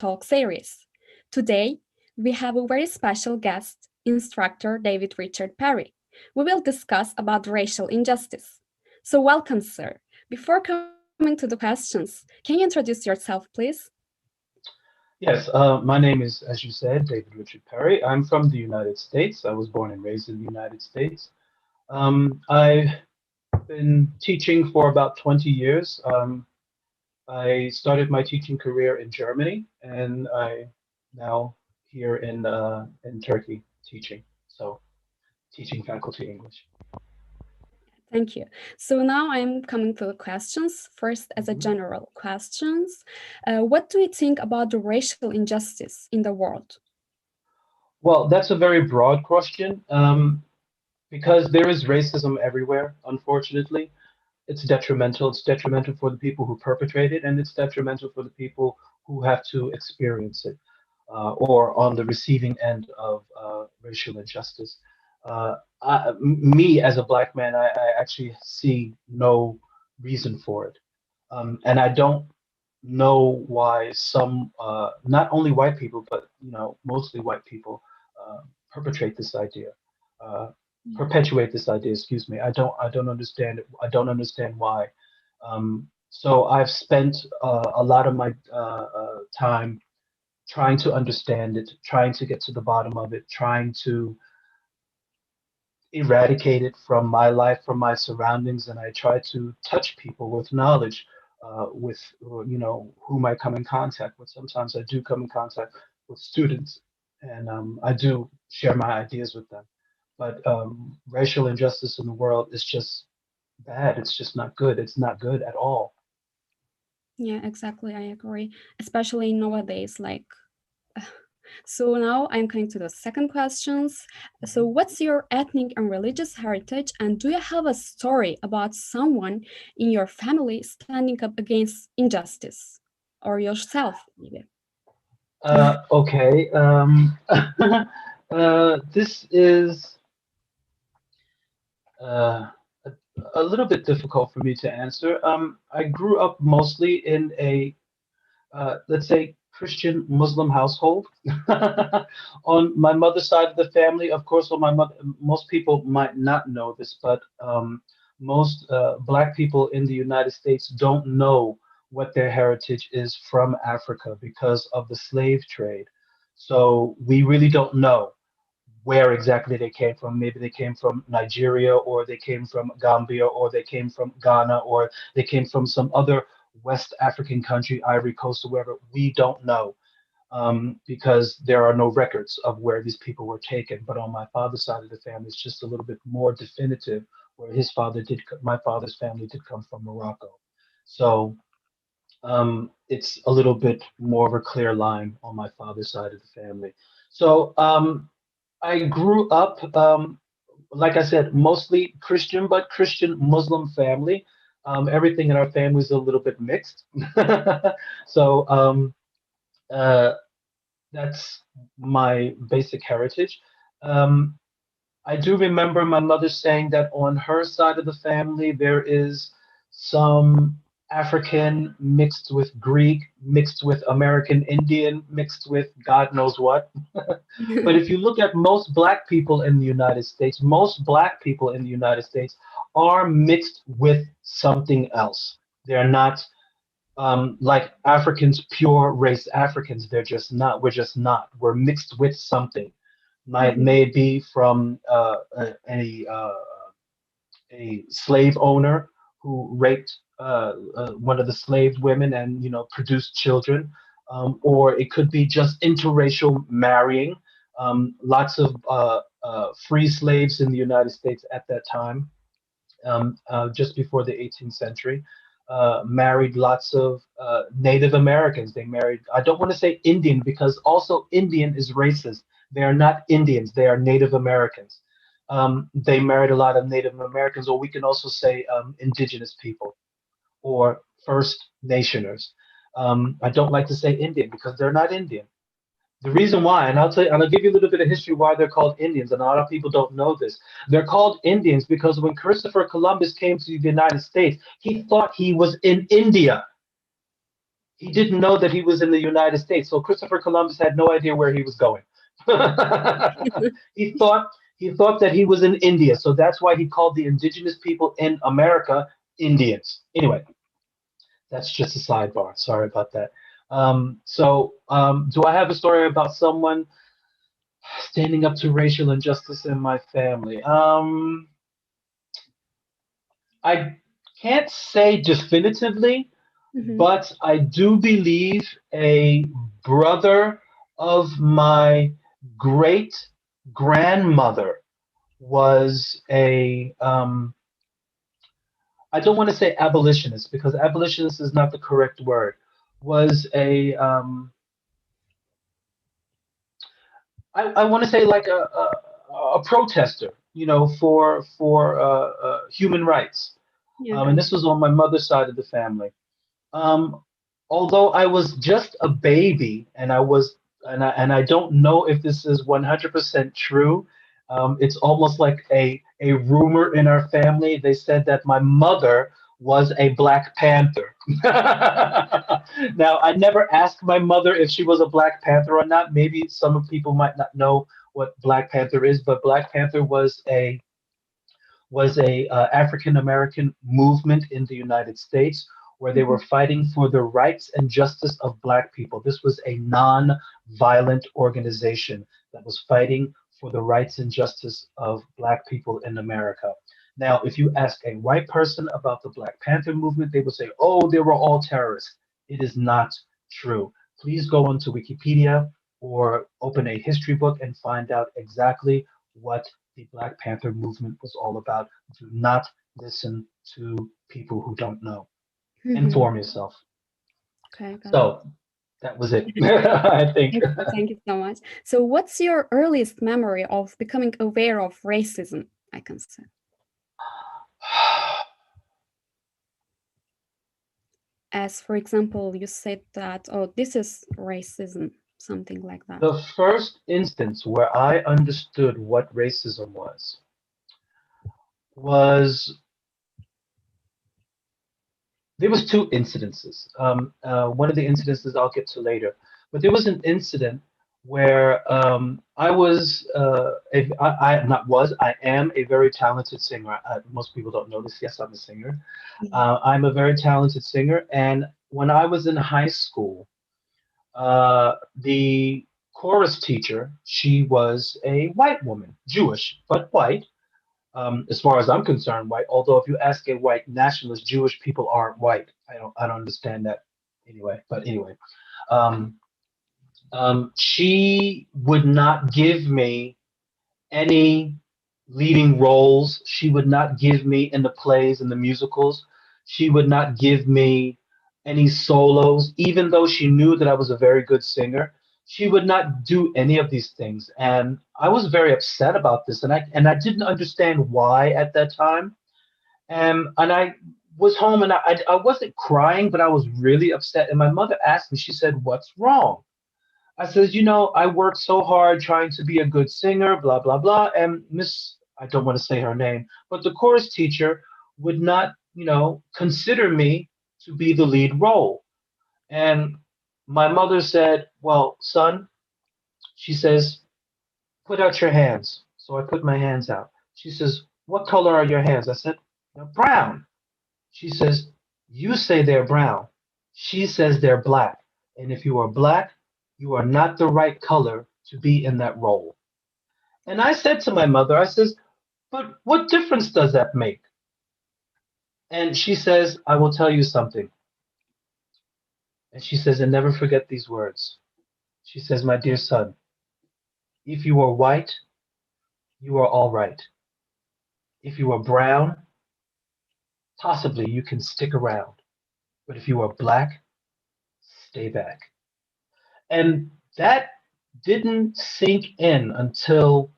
Talk series. Today, we have a very special guest, instructor David Richard Perry. We will discuss about racial injustice. So welcome, sir. Before coming to the questions, can you introduce yourself, please? Yes, my name is, as you said, David Richard Perry. I'm from the United States. I was born and raised in the United States. I've been teaching for about 20 years. I started my teaching career in Germany, and I now here in Turkey teaching. So teaching faculty English. Thank you. So now I'm coming to the questions. First, as a Mhm. general questions, what do you think about the racial injustice in the world? Well, that's a very broad question because there is racism everywhere, unfortunately. It's detrimental. It's detrimental for the people who perpetrate it, and it's detrimental for the people who have to experience it or on the receiving end of racial injustice. Me, as a black man, I actually see no reason for it. And I don't know why some, not only white people, but mostly white people, perpetrate this idea. Uh, Perpetuate this idea, excuse me. I don't understand it. I don't understand why. So I've spent a lot of my time trying to understand it, trying to get to the bottom of it, trying to eradicate it from my life, from my surroundings, and I try to touch people with knowledge, with whom I come in contact with. Sometimes I do come in contact with students, and I do share my ideas with them. But racial injustice in the world is just bad. It's just not good. It's not good at all. Yeah, exactly. I agree. Especially nowadays, like so now I'm coming to the second questions. So what's your ethnic and religious heritage, and do you have a story about someone in your family standing up against injustice or yourself maybe? Okay. This is uh, a little bit difficult for me to answer. I grew up mostly in a, let's say, Christian Muslim household. On my mother's side of the family, of course, on my mother, most people might not know this, but most Black people in the United States don't know what their heritage is from Africa because of the slave trade. So we really don't know where exactly they came from. Maybe they came from Nigeria, or they came from Gambia, or they came from Ghana, or they came from some other West African country, Ivory Coast, or wherever. We don't know because there are no records of where these people were taken. But on my father's side of the family, it's just a little bit more definitive, where my father's family did come from Morocco. So it's a little bit more of a clear line on my father's side of the family. So I grew up, like I said, mostly Christian, but Christian Muslim family. Everything in our family is a little bit mixed. So uh, that's my basic heritage. Um, I do remember my mother saying that on her side of the family, there is some African mixed with Greek, mixed with American Indian, mixed with God knows what. But if you look at most black people in the United States, most black people in the United States are mixed with something else. They're not like Africans, pure race Africans. They're just not. We're just not. We're mixed with something. Might Mhm. may be from a slave owner who raped one of the slave women and produced children, or it could be just interracial marrying. Lots of free slaves in the United States at that time, just before the 18th century. Married lots of Native Americans. They married, I don't want to say Indian because also Indian is racist. They are not Indians, they are Native Americans. They married a lot of Native Americans, or we can also say indigenous people or First Nationers. I don't like to say Indian because they're not Indian. The reason why, and I'll tell you, and I'll give you a little bit of history why they're called Indians, and a lot of people don't know this. They're called Indians because when Christopher Columbus came to the United States, he thought he was in India. he didn't know that he was in the United States. So Christopher Columbus had no idea where he was going. he thought that he was in India. So that's why he called the indigenous people in America Indians. Anyway, that's just a sidebar. Sorry about that. Do I have a story about someone standing up to racial injustice in my family? I can't say definitively, but I do believe a brother of my great grandmother was a I don't want to say abolitionist because abolitionist is not the correct word. Was a I want to say like a protester, you know, for human rights. Yeah. And this was on my mother's side of the family. Um, Although I was just a baby, and I don't know if this is 100% true. It's almost like a rumor in our family. They said that my mother was a Black Panther. Now, I never asked my mother if she was a Black Panther or not. Maybe some of people might not know what Black Panther is, but Black Panther was a African American movement in the United States where they were fighting for the rights and justice of Black people. This was a non-violent organization that was fighting for the rights and justice of Black people in America. Now, if you ask a white person about the Black Panther movement, they would say, oh, they were all terrorists. It is not true. Please go onto Wikipedia or open a history book and find out exactly what the Black Panther movement was all about. Do not listen to people who don't know. Inform yourself. Okay, got it. So that was it, I think. Thank you so much. So what's your earliest memory of becoming aware of racism, I can say? As, for example, you said that, oh, this is racism, something like that. The first instance where I understood what racism was there was two incidences. One of the incidences I'll get to later, but there was an incident where I was, I am a very talented singer. Most people don't know this. Yes, I'm a singer. I'm a very talented singer. And when I was in high school, the chorus teacher, she was a white woman, Jewish, but white. As far as I'm concerned, white. Although if you ask a white nationalist, Jewish people aren't white. I don't understand that anyway. But anyway, she would not give me any leading roles. She would not give me in the plays and the musicals. She would not give me any solos, even though she knew that I was a very good singer. She would not do any of these things, and I was very upset about this, and I didn't understand why at that time. And I was home, and I wasn't crying, but I was really upset. And my mother asked me, she said, "What's wrong?" I said, "You know, I worked so hard trying to be a good singer, blah blah blah." And Miss, I don't want to say her name, but the chorus teacher would not, you know, consider me to be the lead role. And my mother said, "Well, son," she says, "put out your hands." So I put my hands out. She says, "What color are your hands?" I said, "They're brown." She says, "You say they're brown." She says they're black. And if you are black, you are not the right color to be in that role. And I said to my mother, I says, "But what difference does that make?" And she says, "I will tell you something." And she says, and never forget these words. She says, "My dear son, if you are white, you are all right. If you are brown, possibly you can stick around. But if you are black, stay back." And that didn't sink in until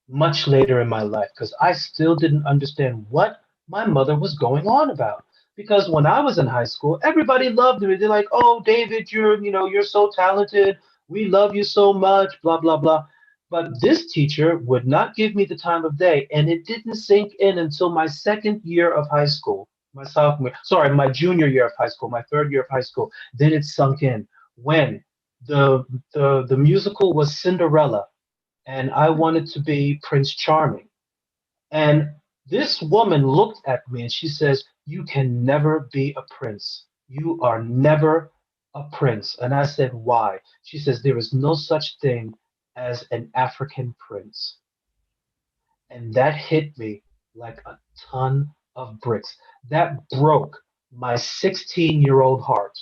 much later in my life because I still didn't understand what my mother was going on about. Because when I was in high school, everybody loved me. They're like, "Oh, David, you're so talented. We love you so much, blah, blah, blah." But this teacher would not give me the time of day. And it didn't sink in until my second year of high school my junior year of high school, my third year of high school. Then it sunk in when the musical was Cinderella, and I wanted to be Prince Charming. And this woman looked at me and she says, "You can never be a prince. You are never a prince." And I said, "Why?" She says, "There is no such thing as an African prince." And that hit me like a ton of bricks. That broke my 16-year-old heart.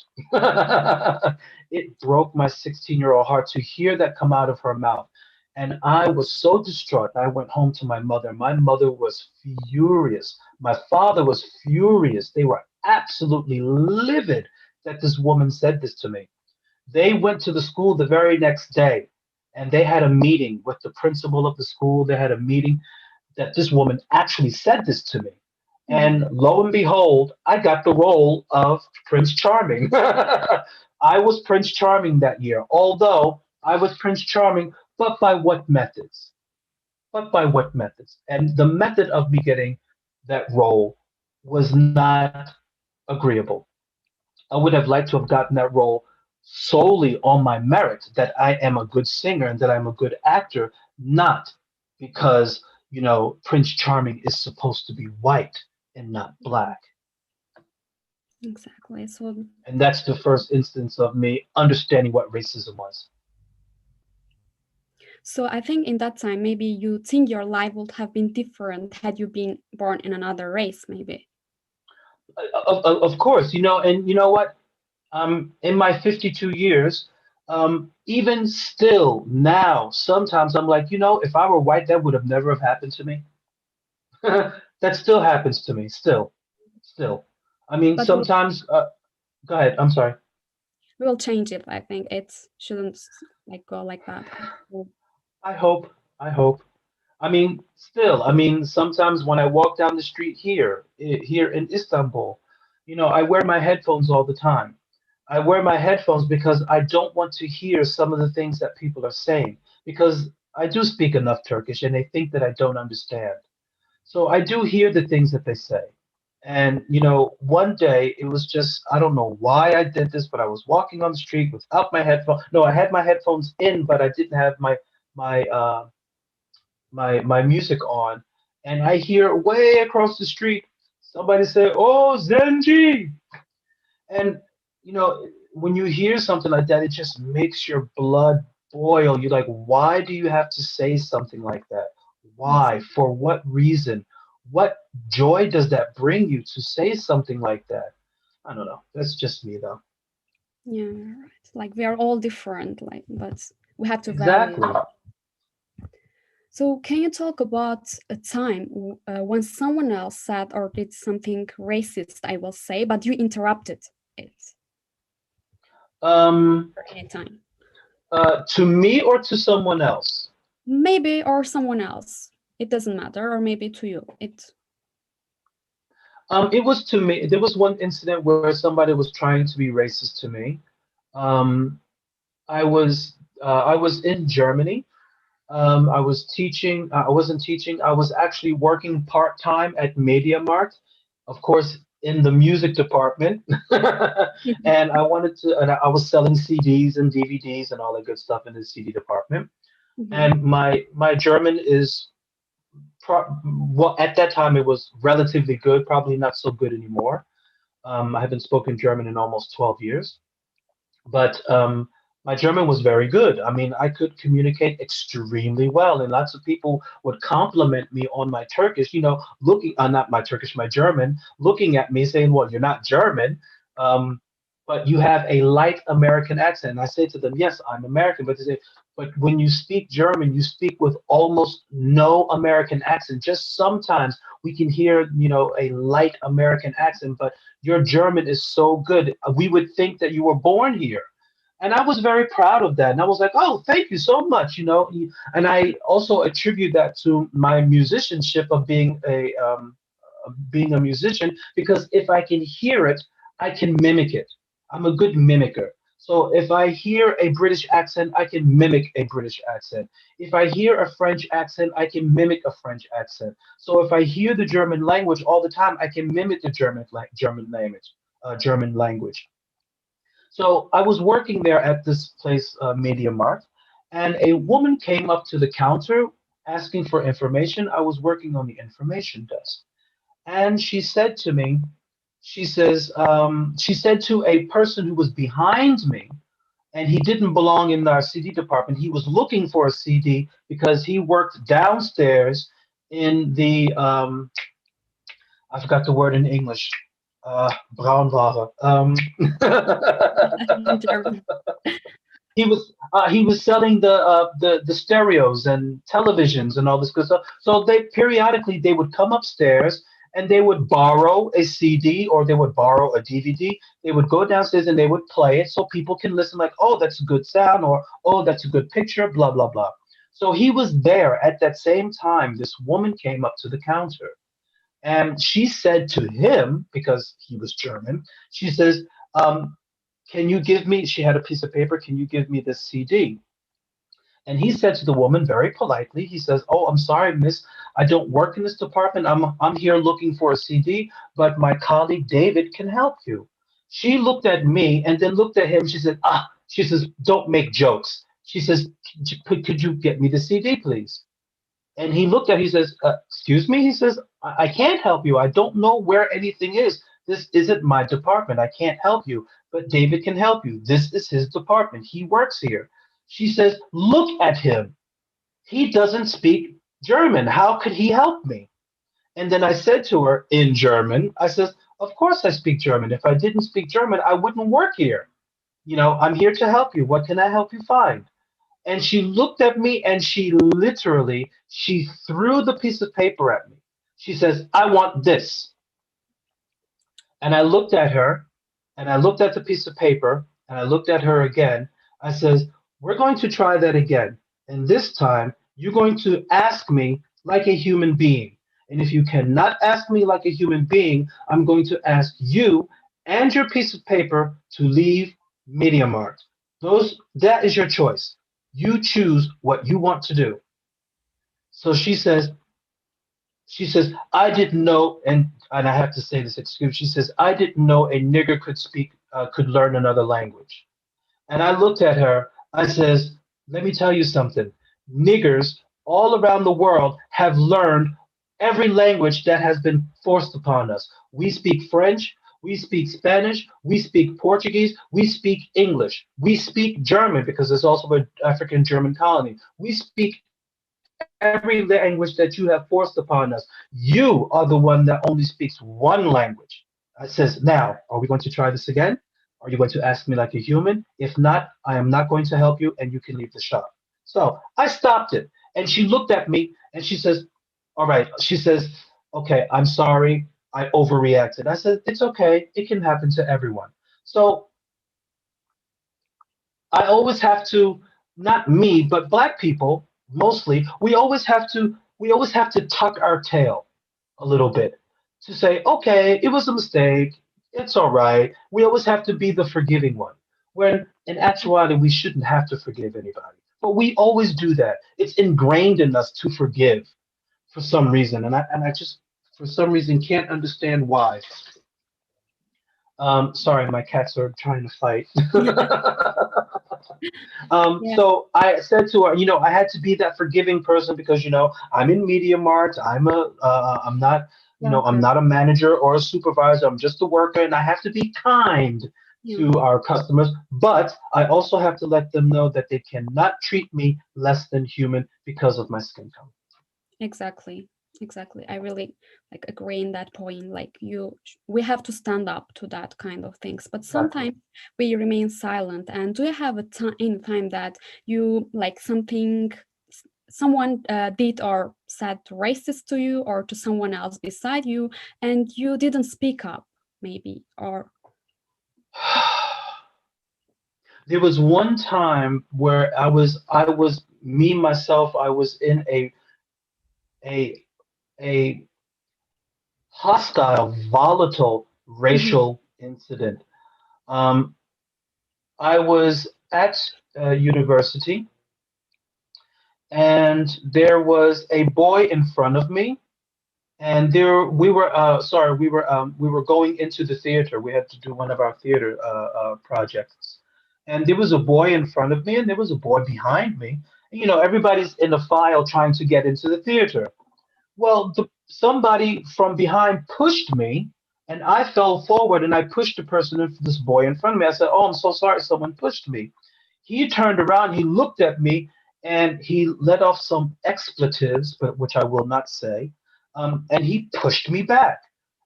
It broke my 16-year-old heart to hear that come out of her mouth. And I was so distraught. I went home to my mother. My mother was furious. My father was furious. They were absolutely livid that this woman said this to me. They went to the school the very next day and they had a meeting with the principal of the school. They had a meeting that this woman actually said this to me. And lo and behold, I got the role of Prince Charming. I was Prince Charming that year, although I was Prince Charming, but by what methods? But by what methods? And the method of me getting that role was not agreeable. I would have liked to have gotten that role solely on my merit that I am a good singer and that I'm a good actor, not because, Prince Charming is supposed to be white and not black. Exactly. So, And that's the first instance of me understanding what racism was. so I think in that time, maybe you think your life would have been different had you been born in another race, maybe. Of course, and you know what? In my 52 years, even still now, sometimes I'm like, if I were white, that would have never have happened to me. That still happens to me, still. I mean, But sometimes, go ahead, I'm sorry. we'll change it. I think it shouldn't go like that. I hope, I hope. I mean, still, sometimes when I walk down the street here in Istanbul, I wear my headphones all the time. I wear my headphones because I don't want to hear some of the things that people are saying because I do speak enough Turkish and they think that I don't understand. So I do hear the things that they say. And, one day it was just, I don't know why I did this, but I was walking on the street without my headphones. No, I had my headphones in, but I didn't have my my music on, and I hear way across the street somebody say, "Oh, Zenji," and when you hear something like that, it just makes your blood boil. You're like, why do you have to say something like that? Why? For what reason? What joy does that bring you to say something like that? I don't know. That's just me, though. Yeah, right. Like we are all different, but we have to value. Exactly. So, can you talk about a time when someone else said or did something racist, I will say, but you interrupted it Um, at any time? to me or to someone else? Maybe, or someone else. It doesn't matter, or maybe to you. It was to me. There was one incident where somebody was trying to be racist to me. Um, I was in Germany. I was teaching. I wasn't teaching. I was actually working part time at MediaMarkt, of course, in the music department. And I wanted to. And I was selling CDs and DVDs and all that good stuff in the CD department. And my German is well, at that time it was relatively good, probably not so good anymore. I haven't spoken German in almost 12 years, but my German was very good. I mean, I could communicate extremely well, and lots of people would compliment me on my Turkish, looking, not my Turkish, my German, looking at me saying, "Well, you're not German, but you have a light American accent." And I say to them, "Yes, I'm American," but they say, "But when you speak German, you speak with almost no American accent. Just sometimes we can hear, a light American accent, but your German is so good. We would think that you were born here." And I was very proud of that. And I was like, "Oh, thank you so much," And I also attribute that to my musicianship of being a musician, because if I can hear it, I can mimic it. I'm a good mimicker. So if I hear a British accent, I can mimic a British accent. If I hear a French accent, I can mimic a French accent. So if I hear the German language all the time, I can mimic the German language. So I was working there at this place, Media Mart, and a woman came up to the counter asking for information. I was working on the information desk, and she said to me, she said to a person who was behind me, and he didn't belong in our CD department. He was looking for a CD because he worked downstairs in the I forgot the word in English. Braunware. In German. He was selling the stereos and televisions and all this good stuff. So they periodically they would come upstairs and they would borrow a CD or they would borrow a DVD. They would go downstairs and they would play it so people can listen like, oh, that's a good sound, or oh, that's a good picture, blah blah blah. So he was there at that same time. This woman came up to the counter and she said to him, because he was German, she says, can you give me, she had a piece of paper, can you give me this CD? And he said to the woman very politely, he says, oh, I'm sorry, miss, I don't work in this department. I'm here looking for a CD, but my colleague David can help you. She looked at me and then looked at him. She said, she says, don't make jokes. She says, could you get me the CD, please? And he looked at, he says, excuse me? He says, I can't help you. I don't know where anything is. This isn't my department. I can't help you, but David can help you. This is his department. He works here. She says, look at him. He doesn't speak German. How could he help me? And then I said to her in German, I says, of course I speak German. If I didn't speak German, I wouldn't work here. You know, I'm here to help you. What can I help you find? And she looked at me and she threw the piece of paper at me. She says, I want this. And I looked at her and I looked at the piece of paper and I looked at her again. I says, we're going to try that again. And this time you're going to ask me like a human being. And if you cannot ask me like a human being, I'm going to ask you and your piece of paper to leave MediaMart. That is your choice. You choose what you want to do. So she says, I didn't know, and I have to say this excuse. She says, I didn't know a nigger could learn another language. And I looked at her. I says, let me tell you something. Niggers all around the world have learned every language that has been forced upon us. We speak French. We speak Spanish. We speak Portuguese. We speak English. We speak German because there's also an African German colony. We speak every language that you have forced upon us. You are the one that only speaks one language. I says, now, are we going to try this again? Are you going to ask me like a human? If not, I am not going to help you and you can leave the shop. So I stopped it. And she looked at me and she says, all right. She says, okay, I'm sorry. I overreacted. I said, it's okay. It can happen to everyone. So I always have to, not me, but black people mostly, we always have to tuck our tail a little bit to say, okay, it was a mistake. It's all right. We always have to be the forgiving one. When in actuality, we shouldn't have to forgive anybody. But we always do that. It's ingrained in us to forgive for some reason. And I just, for some reason, can't understand why. Sorry, my cats are trying to fight. Yeah, So I said to her, I had to be that forgiving person because, I'm in Media Mart. I'm not, I'm worker. not a manager or a supervisor. I'm just a worker, and I have to be kind Yeah, to our customers. But I also have to let them know that they cannot treat me less than human because of my skin color. exactly. Exactly. I really like agree in that point. Like we have to stand up to that kind of things. But Exactly. sometimes we remain silent. And do you have a time in time that you like someone did or said racist to you or to someone else beside you, and you didn't speak up, maybe, or There was one time where I was me myself. I was in a a hostile, volatile Mhm. racial incident. Um, I was at university, and there was a boy in front of me, and there we were going into the theater. We had to do one of our theater projects, and there was a boy in front of me, and there was a boy behind me. You know, everybody's in a file trying to get into the theater. Well, somebody from behind pushed me, and I fell forward, and I pushed the person, this boy in front of me. I said, "Oh, I'm so sorry, someone pushed me." He turned around, he looked at me, and he let off some expletives, but which I will not say, and he pushed me back.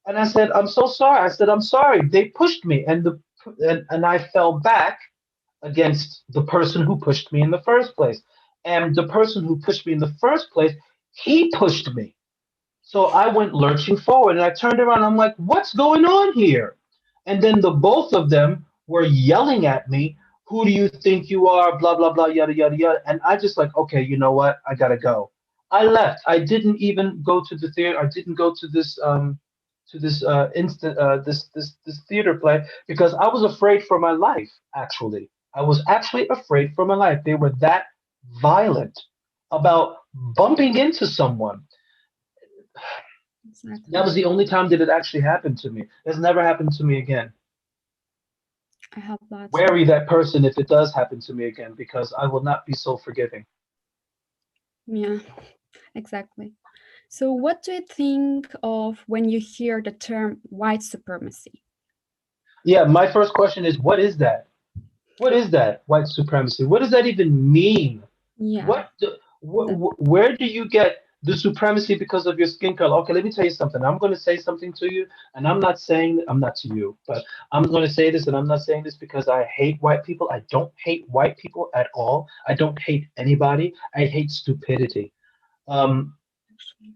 And I said, "I'm so sorry." I said, "I'm sorry. They pushed me," and I fell back against the person who pushed me in the first place. And the person who pushed me in the first place, he pushed me. So I went lurching forward, and I turned around. I'm like, "What's going on here?" And then the both of them were yelling at me, "Who do you think you are? Blah, blah, blah, yada, yada, yada." And I just like, okay, you know what? I gotta go. I left. I didn't even go to the theater. I didn't go to this instant this theater play because I was afraid for my life, actually. I was actually afraid for my life. They were that violent about bumping into someone. That Exactly. was the only time that it actually happened to me. It's never happened to me again. I hope that too. Wary that person if it does happen to me again, because I will not be so forgiving. Yeah, exactly. So, what do you think of when you hear the term white supremacy? Yeah, my first question is, what is that? What is that white supremacy? What does that even mean? Yeah, What the, that where do you get the supremacy because of your skin color? Okay, let me tell you something. I'm going to say something to you, and I'm not saying I'm not to you, but I'm going to say this, and I'm not saying this because I hate white people. I don't hate white people at all. I don't hate anybody. I hate stupidity. Um, actually.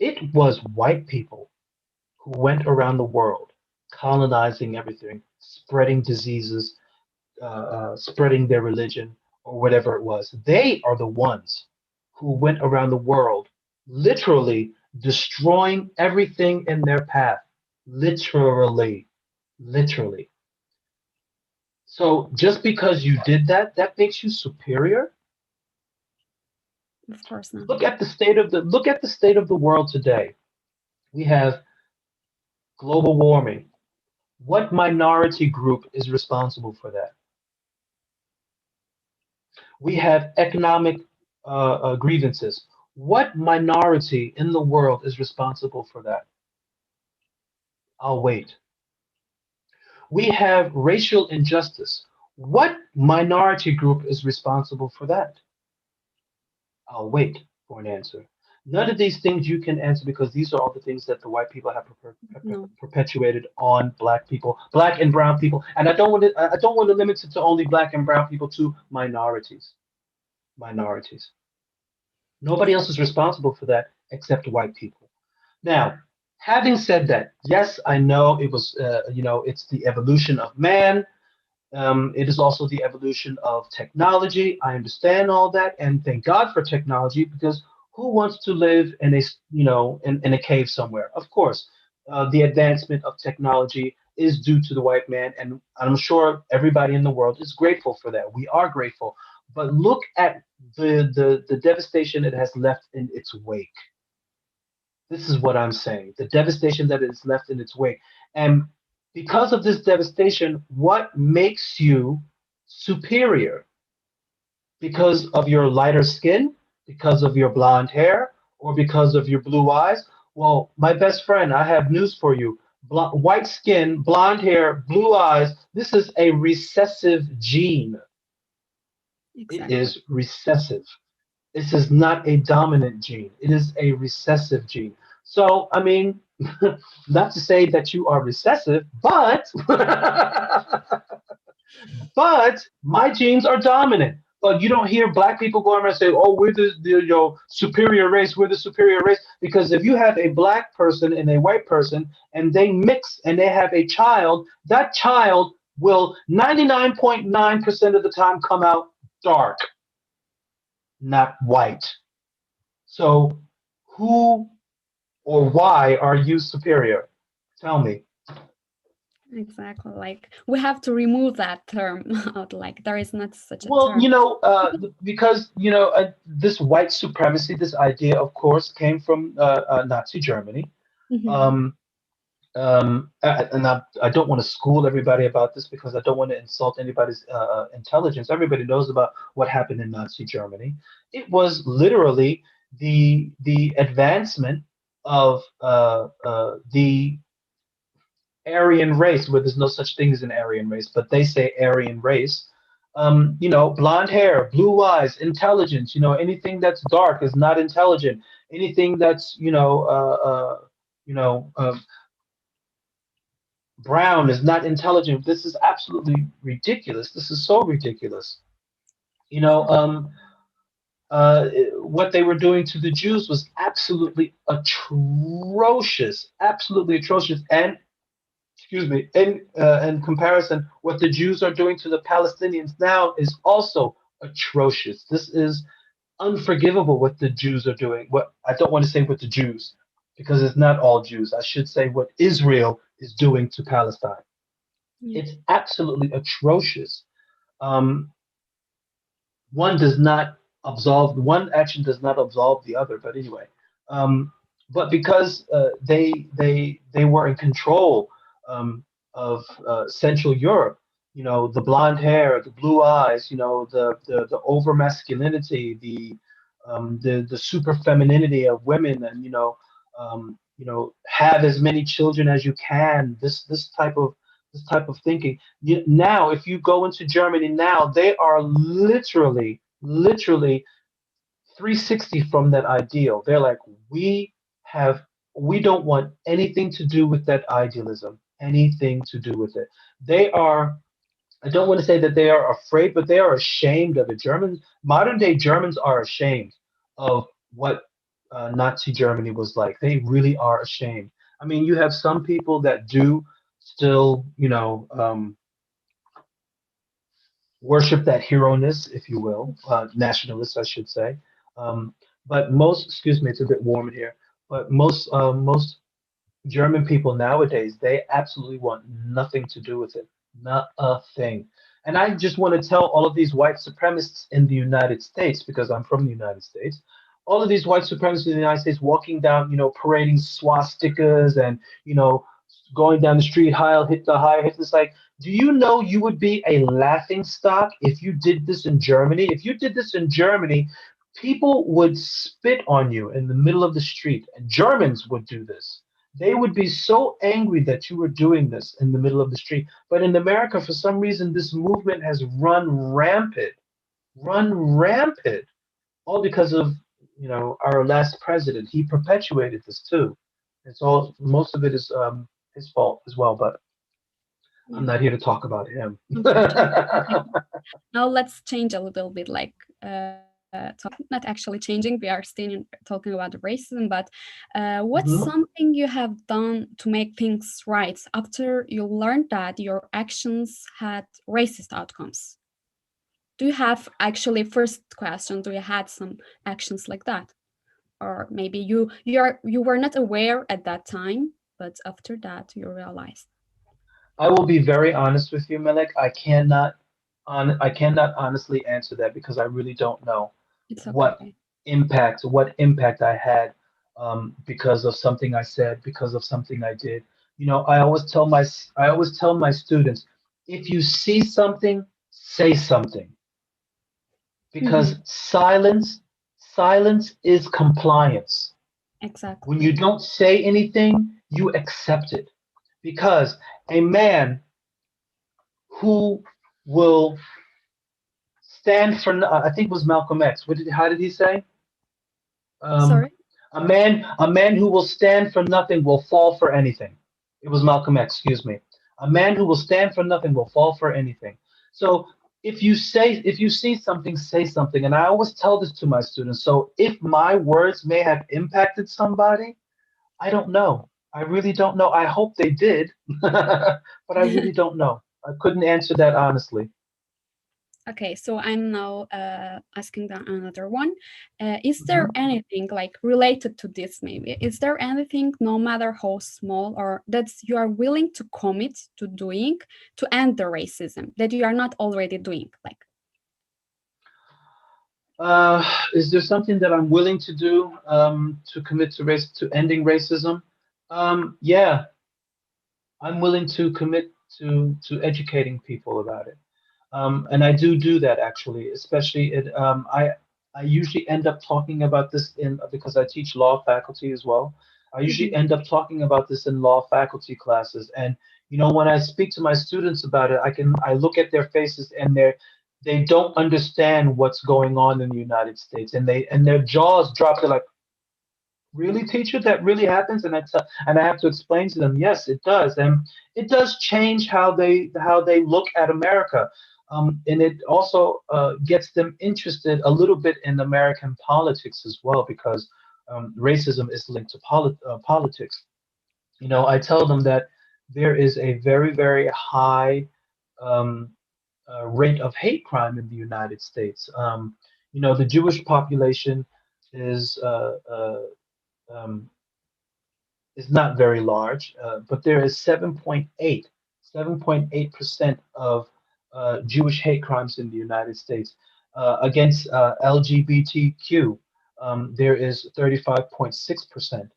it was white people who went around the world colonizing everything, spreading diseases, spreading their religion or whatever it was. They are the ones who went around the world literally destroying everything in their path. Literally. Literally. So just because you did that, that makes you superior. Of course not. Look at the state of the world today. We have global warming. What minority group is responsible for that? We have economic grievances. What minority in the world is responsible for that? I'll wait. We have racial injustice. What minority group is responsible for that? I'll wait for an answer. None of these things you can answer because these are all the things that the white people have No, perpetuated on black people, black and brown people. And I don't want to limit it to only black and brown people, to minorities. Minorities. Nobody else is responsible for that except white people. Now, having said that, yes, I know it was, it's the evolution of man. It is also the evolution of technology. I understand all that, and thank God for technology, because who wants to live in a, in a cave somewhere? Of course, the advancement of technology is due to the white man, and I'm sure everybody in the world is grateful for that. We are grateful, but look at the devastation it has left in its wake. This is what I'm saying. The devastation that is left in its wake. And because of this devastation, what makes you superior? Because of your lighter skin? Because of your blonde hair? Or because of your blue eyes? Well, my best friend, I have news for you. White skin, blonde hair, blue eyes, this is a recessive gene. It exactly. is recessive. This is not a dominant gene. It is a recessive gene. So, I mean, not to say that you are recessive, but but my genes are dominant. But you don't hear black people go around and say, "Oh, we're the superior race. We're the superior race." Because if you have a black person and a white person, and they mix and they have a child, that child will 99.9% of the time come out dark, not white. So, who or why are you superior? Tell me. Exactly. Like we have to remove that term out. Like there is not such a Well, term. because this white supremacy, this idea, of course, came from Nazi Germany. Mhm. Um, and I don't want to school everybody about this because I don't want to insult anybody's intelligence. Everybody knows about what happened in Nazi Germany. It was literally the advancement of the Aryan race, where there's no such thing as an Aryan race, but they say Aryan race. Blonde hair, blue eyes, intelligence. Anything that's dark is not intelligent. Anything that's you know, uh, brown is not intelligent. This is absolutely ridiculous. This is so ridiculous. You know, Yeah. um, uh, what they were doing to the Jews was absolutely atrocious, absolutely atrocious. And excuse me, in comparison, what the Jews are doing to the Palestinians now is also atrocious. This is unforgivable what the Jews are doing. What I don't want to say what the Jews, because it's not all Jews. I should say what Israel is doing to Palestine. Yeah. It's absolutely atrocious. Um, one action does not absolve the other. But anyway, um, but because they were in control of Central Europe, the blonde hair, the blue eyes, the over masculinity, the super femininity of women, and have as many children as you can. This type of thinking. Now, if you go into Germany now, they are literally 360 from that ideal. They're like, have, we don't want anything to do with that idealism, anything to do with it. They are, I don't want to say that they are afraid, but they are ashamed of it. Modern day Germans are ashamed of what Nazi Germany was like. They really are ashamed. I mean, you have some people that do still, worship that hero-ness, if you will, nationalists, I should say. Um, but excuse me, it's a bit warm in here. But most German people nowadays, they absolutely want nothing to do with it, not a thing. And I just want to tell all of these white supremacists in the United States, because I'm from the United States, all of these white supremacists in the United States walking down, parading swastikas and, going down the street, Heil Hitler, Heil Hitler. It's like, do you know you would be a laughing stock if you did this in Germany? If you did this in Germany, people would spit on you in the middle of the street, and Germans would do this. They would be so angry that you were doing this in the middle of the street. But in America, for some reason, this movement has run rampant, all because of our last president. He perpetuated this too. It's all most of it is his fault as well. But I'm Yeah. not here to talk about him. Unfortunately. Okay. Now let's change a little bit, like talk, not actually changing. We are still talking about racism, but what's Mhm. something you have done to make things right after you learned that your actions had racist outcomes? Do you have actually, first question, do you had some actions like that? Or maybe you were not aware at that time, but after that you realized. I will be very honest with you, Melek. I cannot honestly answer that because I really don't know It's what okay. what impact I had because of something I said, because of something I did. I always tell my students, if you see something, say something, because Mhm. silence is compliance. When you Exactly. don't say anything, you accept it. Because a man who will stand for, I think it was Malcolm X. How did he say? Um, Sorry? a man who will stand for nothing will fall for anything. It was Malcolm X, excuse me. A man who will stand for nothing will fall for anything. So if you see something, say something. And I always tell this to my students. So if my words may have impacted somebody, I don't know. I really don't know. I hope they did, but I really don't know. I couldn't answer that honestly. Okay, so I'm now asking another one. Is there anything like related to this maybe? Is there anything, no matter how small, or that you are willing to commit to doing to end the racism that you are not already doing? Like, Is there something that I'm willing to do to commit to ending racism? Yeah, I'm willing to commit to educating people about it. And I do that actually, especially I usually end up talking about this in because I teach law faculty as well. I usually mhm, end up talking about this in law faculty classes, and when I speak to my students about it, I look at their faces and they don't understand what's going on in the United States, and their jaws drop. They're like, really, teacher, that really happens? And I have to explain to them, yes, it does, and it does change how they look at America, and it also gets them interested a little bit in American politics as well, because racism is linked to politics. I tell them that there is a very, very high um, rate of hate crime in the United States. The Jewish population is um, is not very large, but there is 7.8% of Jewish hate crimes in the United States. Against LGBTQ, there is 35.6%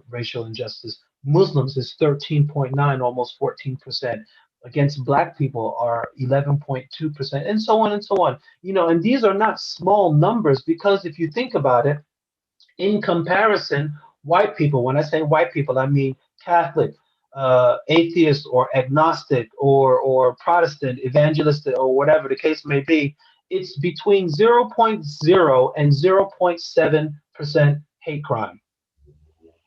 racial injustice. Muslims is 13.9, almost 14%. Against Black people are 11.2%, and so on and so on. And these are not small numbers, because if you think about it, in comparison, white people, when I say white people, I mean Catholic, atheist, or agnostic, or Protestant, evangelistic, or whatever the case may be, it's between zero point 0.0 and 0.7% hate crime.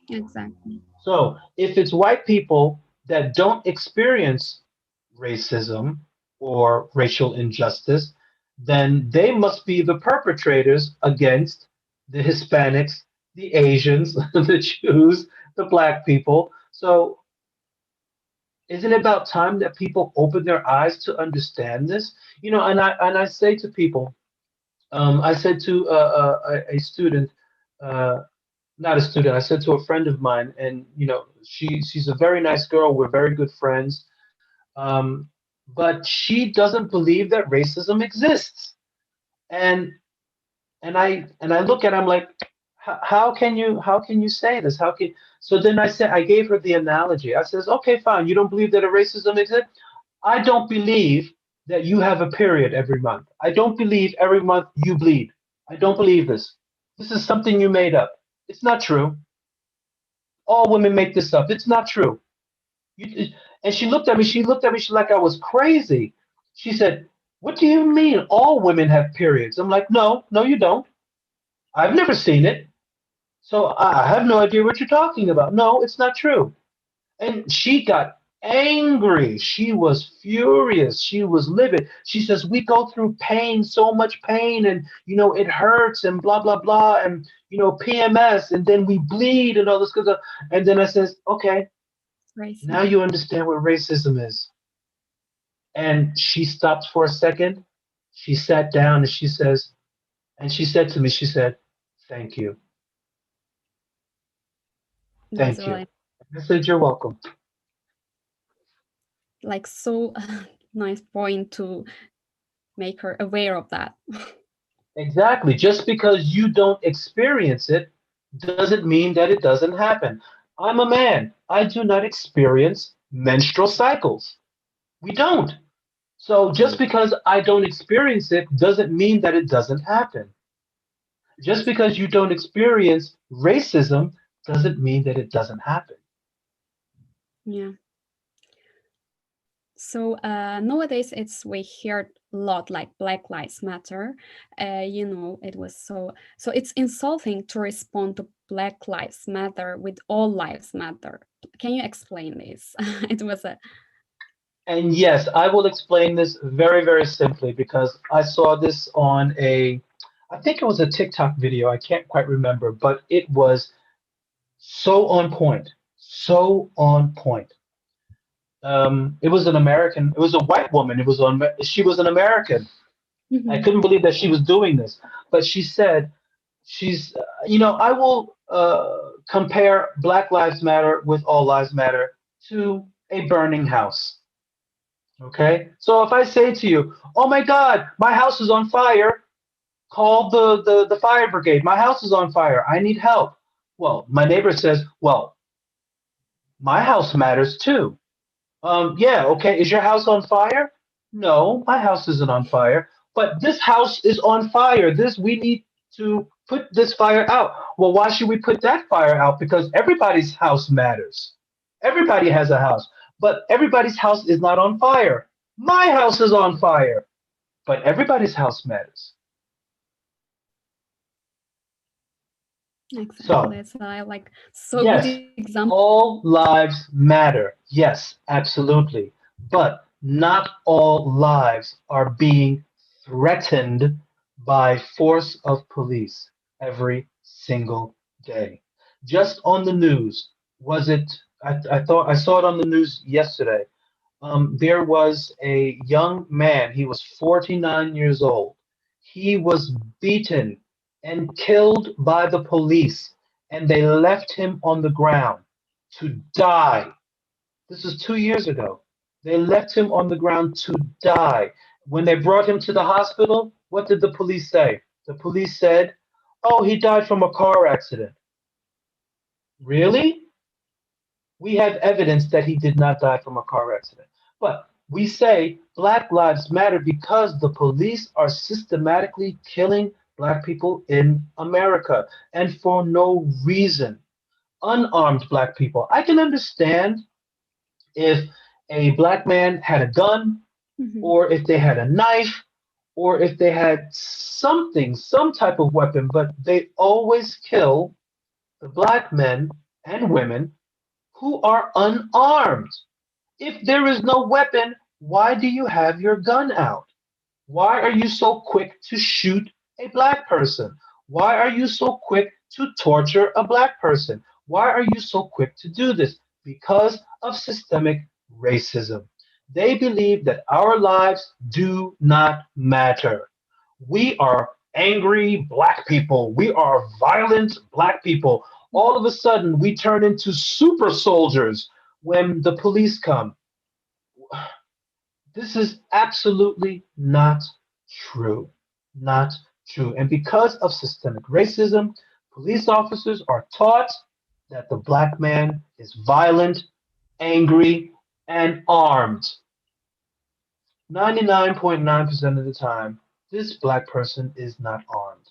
exactly. So if it's white people that don't experience racism or racial injustice, then they must be the perpetrators against the Hispanics, the Asians, the Jews, the Black people. So isn't it about time that people open their eyes to understand this? And I say to people, I said to a student, uh, not a student, I said to a friend of mine, and she's a very nice girl. We're very good friends, um, but she doesn't believe that racism exists. And and I look at, I'm like, how can you say this? How can So then I gave her the analogy. I says, okay, fine, you don't believe that a racism exists. I don't believe that you have a period every month. I don't believe every month you bleed. I don't believe this. This is something you made up. It's not true. All women make this up. It's not true. And she looked at me. She looked at me. She like I was crazy. She said, "What do you mean all women have periods?" I'm like, "No, no, you don't. I've never seen it. So I have no idea what you're talking about. No, it's not true." And she got angry. She was furious. She was livid. She says, "We go through pain, so much pain, and it hurts, and blah blah blah, and PMS, and then we bleed and all this good stuff." And then I says, "Okay, now Racism. you understand what racism is." And she stopped for a second. She sat down and she said to me, she said, "Thank you. That's Thank you." really I said, "You're welcome." like so nice point to make her aware of that. Exactly. Just because you don't experience it doesn't mean that it doesn't happen. I'm a man. I do not experience menstrual cycles. We don't. So just Yeah, because I don't experience it doesn't mean that it doesn't happen. Just because you don't experience racism doesn't mean that it doesn't happen. yeah. So nowadays we hear a lot like Black Lives Matter. It was so it's insulting to respond to Black Lives Matter with all lives matter. Can you explain this? It was a And yes, I will explain this very, very simply, because I saw this on I think it was a TikTok video. I can't quite remember, but it was so on point. So on point. It was an American. It was a white woman. She was an American. I couldn't believe that she was doing this, but she said, I will compare Black Lives Matter with All Lives Matter to a burning house. Okay, so if I say to you, "Oh my God, my house is on fire," call the fire brigade. My house is on fire. I need help. Well, my neighbor says, "Well, my house matters too." Yeah, okay. Is your house on fire? No, my house isn't on fire. But this house is on fire. We need to put this fire out. Well, why should we put that fire out? Because everybody's house matters. Everybody has a house, but everybody's house is not on fire. My house is on fire, but everybody's house matters. So, Exactly. So I like so good yes, example. all lives matter. Yes, absolutely. But not all lives are being threatened by force of police every single day. Just on the news, was it? I thought I saw it on the news yesterday. There was a young man. He was 49 years old. He was beaten and killed by the police, and they left him on the ground to die. This was 2 years ago. They left him on the ground to die. When they brought him to the hospital, what did the police say? The police said, "Oh, he died from a car accident." Really? We have evidence that he did not die from a car accident. But we say Black Lives Matter because the police are systematically killing Black people in America and for no reason. Unarmed Black people. I can understand if a Black man had a gun, or if they had a knife, or if they had something, some type of weapon, but they always kill the Black men and women who are unarmed. If there is no weapon, why do you have your gun out? Why are you so quick to shoot a Black person? Why are you so quick to torture a Black person? Why are you so quick to do this? Because of systemic racism. They believe that our lives do not matter. We are angry Black people. We are violent Black people. All of a sudden, we turn into super soldiers when the police come. This is absolutely not true. Not true. And because of systemic racism, police officers are taught that the Black man is violent, angry, and armed. 99.9% of the time, this Black person is not armed.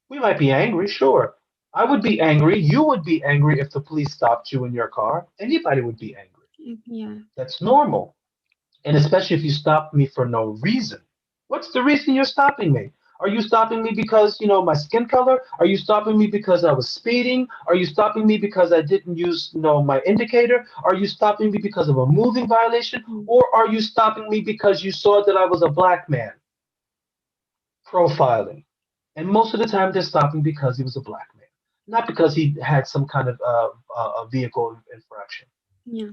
We might be angry, sure. I would be angry. You would be angry if the police stopped you in your car. Anybody would be angry. Yeah. That's normal. And especially if you stop me for no reason. What's the reason you're stopping me? Are you stopping me because, my skin color? Are you stopping me because I was speeding? Are you stopping me because I didn't use, my indicator? Are you stopping me because of a moving violation? Or are you stopping me because you saw that I was a Black man? Profiling. And most of the time they're stopping because he was a Black man, not because he had some kind of vehicle infraction. Yeah.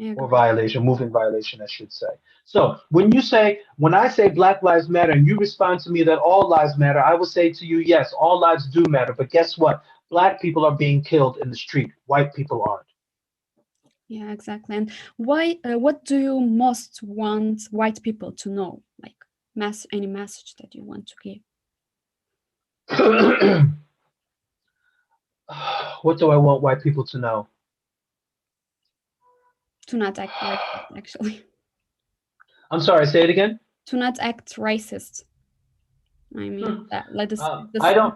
I Or agree. violation, moving violation, I should say. So when I say Black Lives Matter, and you respond to me that all lives matter, I will say to you, yes, all lives do matter. But guess what? Black people are being killed in the street. White people aren't. Yeah, exactly. And why? What do you most want white people to know? Like, any message that you want to give? What do I want white people to know? To not act racist, actually. I'm sorry. Say it again. To not act racist. I mean, like this. I don't.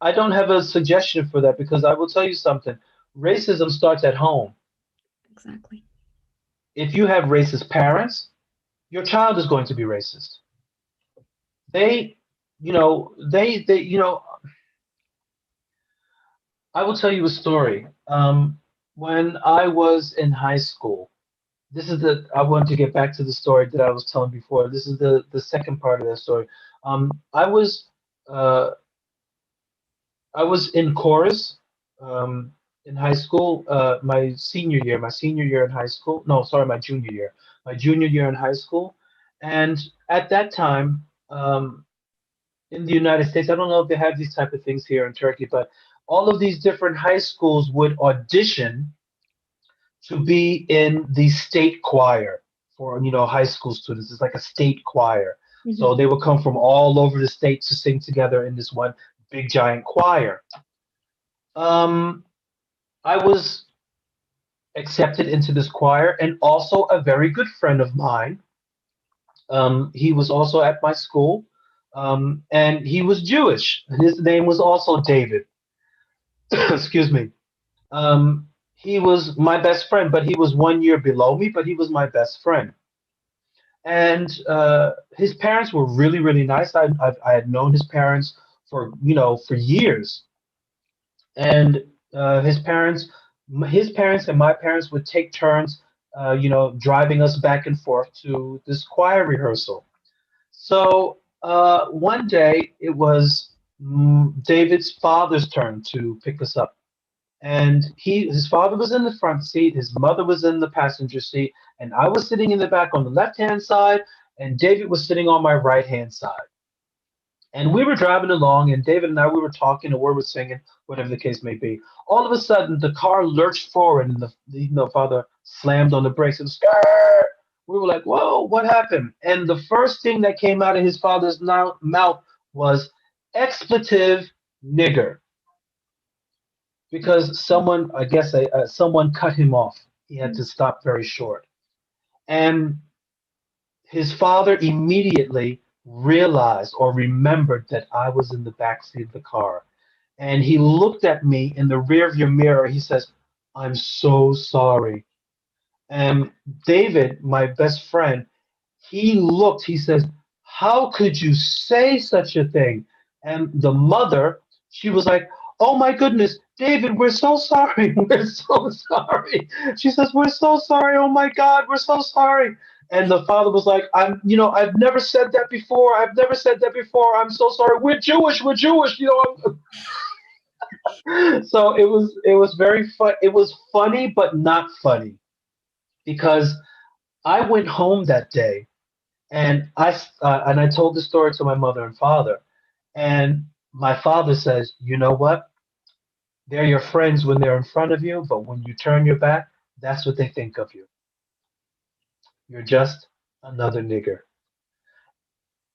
I don't have a suggestion for that because I will tell you something. Racism starts at home. Exactly. If you have racist parents, your child is going to be racist. They, I will tell you a story. When I was in high school, I want to get back to the story that I was telling before. This is the second part of that story. Um, I was, uh, I was in chorus, um, in high school, my senior year in high school. No, sorry, my junior year in high school. And at that time, in the United States, I don't know if they have these type of things here in Turkey, but all of these different high schools would audition to be in the state choir for high school students. It's like a state choir. So they would come from all over the state to sing together in this one big giant choir. I was accepted into this choir, and also a very good friend of mine. He was also at my school, and he was Jewish, and his name was also David. Excuse me. He was my best friend, but he was 1 year below me, but he was my best friend. And his parents were really, really nice. I had known his parents for years, and his parents and my parents would take turns, driving us back and forth to this choir rehearsal. So one day it was David's father's turn to pick us up. And his father was in the front seat, his mother was in the passenger seat, and I was sitting in the back on the left-hand side, and David was sitting on my right-hand side. And we were driving along, and David and I, we were talking, or we were singing, whatever the case may be. All of a sudden, the car lurched forward, and the father slammed on the brakes and skirt. We were like, "Whoa, what happened?" And the first thing that came out of his father's mouth was expletive nigger, because someone, I guess, someone cut him off. He had to stop very short, and his father immediately realized or remembered that I was in the backseat of the car. And he looked at me in the rearview mirror. He says, "I'm so sorry." And David, my best friend, he says, "How could you say such a thing?" And the mother, she was like, "Oh my goodness, David, we're so sorry. We're so sorry." She says, "We're so sorry. Oh my God, we're so sorry." And the father was like, I've never said that before. I've never said that before. I'm so sorry. We're Jewish. We're Jewish. So it was very fun. It was funny, but not funny, because I went home that day, and I told the story to my mother and father, and my father says, "You know what? They're your friends when they're in front of you, but when you turn your back, that's what they think of you. You're just another nigger."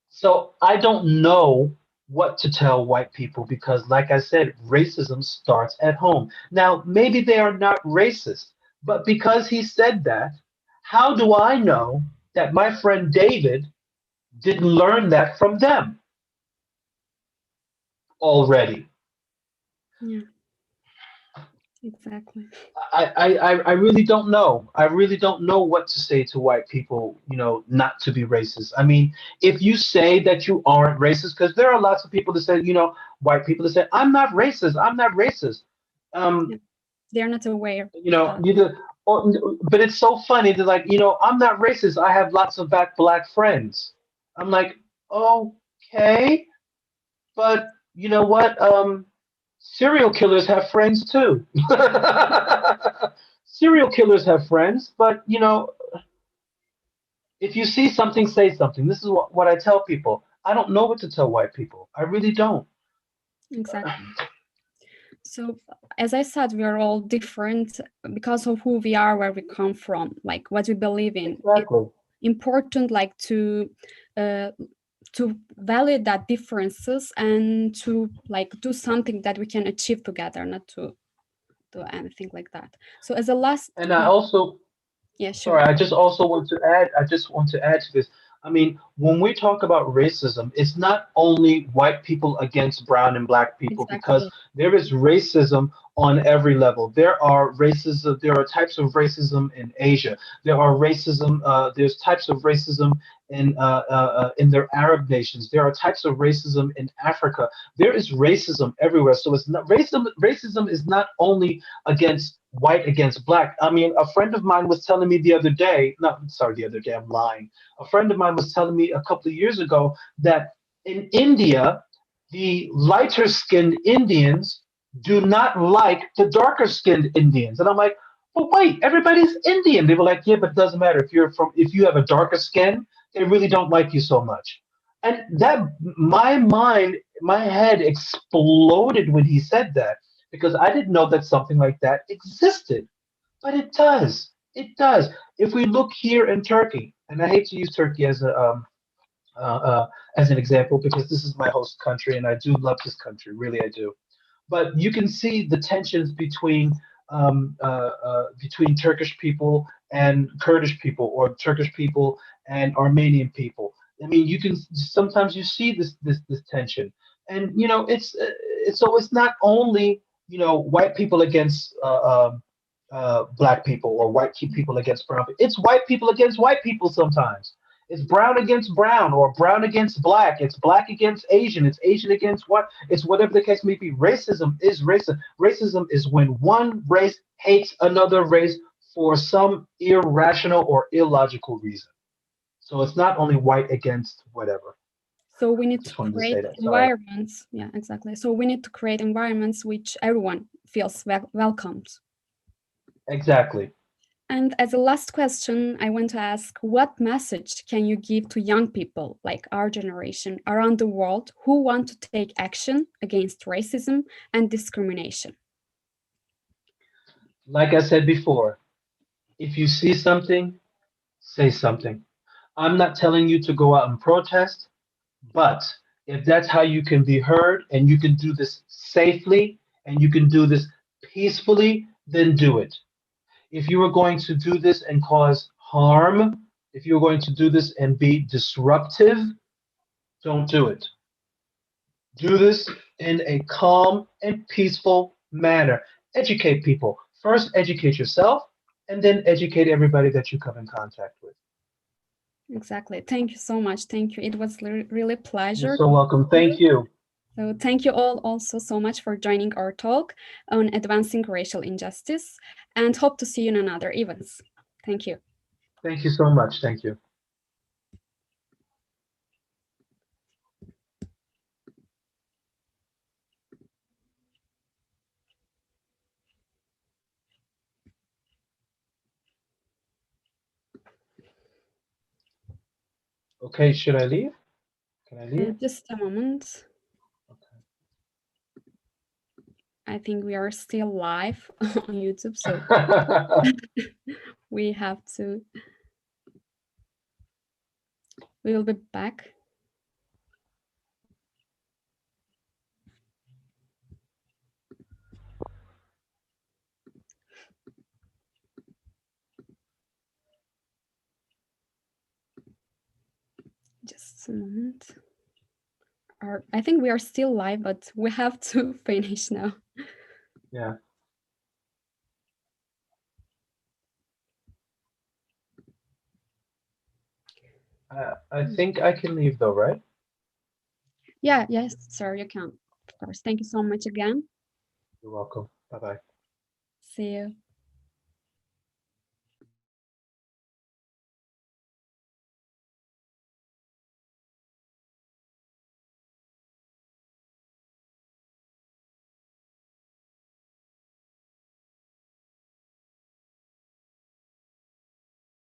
So I don't know what to tell white people, because, like I said, racism starts at home. Now, maybe they are not racist, but because he said that, how do I know that my friend David didn't learn that from them already? Yeah, exactly. I really don't know. I really don't know what to say to white people, not to be racist. I mean, if you say that you aren't racist, because there are lots of people that say, white people that say, "I'm not racist, I'm not racist." Yeah. They're not aware that. You do, but it's so funny. They're like, "I'm not racist. I have lots of black friends." I'm like, okay, but you know what? Serial killers have friends too. Serial killers have friends, but if you see something, say something. This is what I tell people. I don't know what to tell white people. I really don't. Exactly. So, as I said, we are all different because of who we are, where we come from, like what we believe in. Exactly. It's important, like to value that differences and to like do something that we can achieve together, not to do anything like that. So, as a last, And I also, yeah, sure, sorry, I just want to add to this. I mean, when we talk about racism, it's not only white people against brown and black people, because exactly, there is racism on every level. There are types of racism in Asia. There's types of racism in their Arab nations. There are types of racism in Africa. There is racism everywhere. So it's not racism is not only against white against black. I mean, a friend of mine was telling me the other day, not sorry, the other day, I'm lying. A friend of mine was telling me a couple of years ago that in India, the lighter skinned Indians do not like the darker skinned Indians. And I'm like, but wait, everybody's Indian. They were like, yeah, but it doesn't matter if you have a darker skin, they really don't like you so much. And that my head exploded when he said that because I didn't know that something like that existed. But it does. It does. If we look here in Turkey, and I hate to use Turkey as an example because this is my host country and I do love this country, really I do. But you can see the tensions between Turkish people and Kurdish people, or Turkish people and Armenian people. I mean, you can sometimes you see this tension, and so it's not only white people against black people or white people against brown people. It's white people against white people sometimes. It's brown against brown or brown against black. It's black against Asian. It's Asian against what? It's whatever the case may be. Racism is racism. Racism is when one race hates another race for some irrational or illogical reason. So it's not only white against whatever. So we need to Just wanted to create say that. Sorry. environments. Yeah, exactly. So we need to create environments which everyone feels welcomed. Exactly. And as a last question, I want to ask, what message can you give to young people like our generation around the world who want to take action against racism and discrimination? Like I said before, if you see something, say something. I'm not telling you to go out and protest, but if that's how you can be heard and you can do this safely and you can do this peacefully, then do it. If you are going to do this and cause harm, if you're going to do this and be disruptive, don't do it. Do this in a calm and peaceful manner. Educate people. First, educate yourself, and then educate everybody that you come in contact with. Exactly. Thank you so much. Thank you. It was really a pleasure. You're so welcome. Thank you. So thank you all also so much for joining our talk on advancing racial injustice, and hope to see you in another events. Thank you. Thank you so much. Thank you. Okay, should I leave? Can I leave? Just a moment. Okay. I think we are still live on YouTube, so we have to. We will be back. Just a moment. I think we are still live, but we have to finish now. Yeah. I think I can leave though, right? Yeah, yes, sir, you can. Of course. Thank you so much again. You're welcome. Bye-bye. See you.